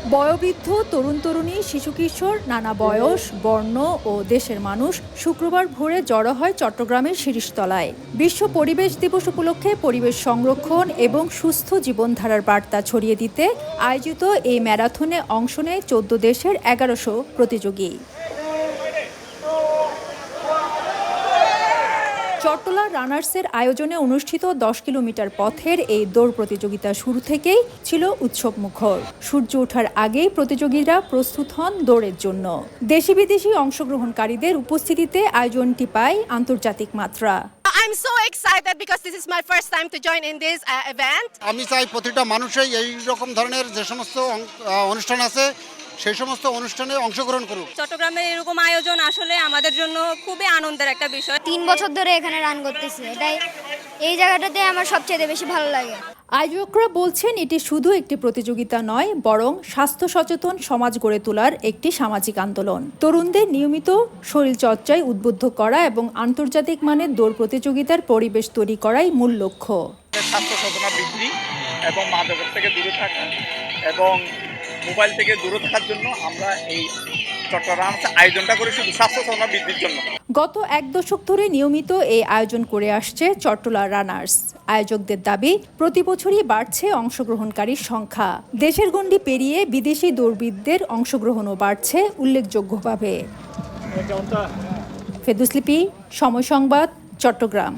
বয়োবৃদ্ধ, তরুণ তরুণী, শিশু কিশোর, নানা বয়স, বর্ণ ও দেশের মানুষ শুক্রবার ভোরে জড়ো হয় চট্টগ্রামের শিরিষতলায়। বিশ্ব পরিবেশ দিবস উপলক্ষে পরিবেশ সংরক্ষণ এবং সুস্থ জীবনধারার বার্তা ছড়িয়ে দিতে আয়োজিত এই ম্যারাথনে অংশ নেয় ১৪ দেশের ১১০০ প্রতিযোগী। চট্টলা রানার্সের আয়োজনে অনুষ্ঠিত ১০ কিলোমিটার পথের এই দৌড় প্রতিযোগিতা শুরু থেকেই ছিল উৎসবমুখর। সূর্য ওঠার আগেই প্রতিযোগীরা প্রস্তুত হন দৌড়ের জন্য। দেশি বিদেশি অংশগ্রহণকারীদের উপস্থিতিতে আয়োজনটি পায় আন্তর্জাতিক মাত্রা। I'm so excited because this is my first time to join in this event. আমি চাই প্রতিটা মানুষই এই রকম ধরনের যে সমস্ত অনুষ্ঠান আছে সেই সমস্ত অনুষ্ঠানে অংশগ্রহণ করুক। চট্টগ্রামের এরকম আয়োজন আসলে আমাদের জন্য খুবই আনন্দের একটা বিষয়। ৩ বছর ধরে এখানে রান করতেছি, এটাই এই জায়গাটাতে আমার সবচেয়ে বেশি ভালো লাগে। আয়োজকরা বলছেন এটি শুধু একটি প্রতিযোগিতা নয়, বরং স্বাস্থ্য সচেতন সমাজ গড়ে তোলার একটি সামাজিক আন্দোলন। তরুণদের নিয়মিত শরীরচর্চায় উদ্বুদ্ধ করা এবং আন্তর্জাতিক মানের দৌড় প্রতিযোগিতার পরিবেশ তৈরি করাই মূল লক্ষ্য। স্বাস্থ্য সচেতনতা বৃদ্ধি এবং মাদকের থেকে দূরে থাকা এবং মোবাইল থেকে দূরে থাকার জন্য আমরা এই চট্টগ্রাম আয়োজনটা করি শুধু স্বাস্থ্য সচেতনতা বৃদ্ধির জন্য। গত ১ দশক ধরে নিয়মিত এই আয়োজন করে আসছে চট্টলা রানার্স। আয়োজকদের দাবি, প্রতি বছরই বাড়ছে অংশগ্রহণকারীর সংখ্যা। দেশের গণ্ডি পেরিয়ে বিদেশি দৌড়বিদদের অংশগ্রহণও বাড়ছে উল্লেখযোগ্যভাবে। ফেরদৌস লিপি, সময় সংবাদ, চট্টগ্রাম।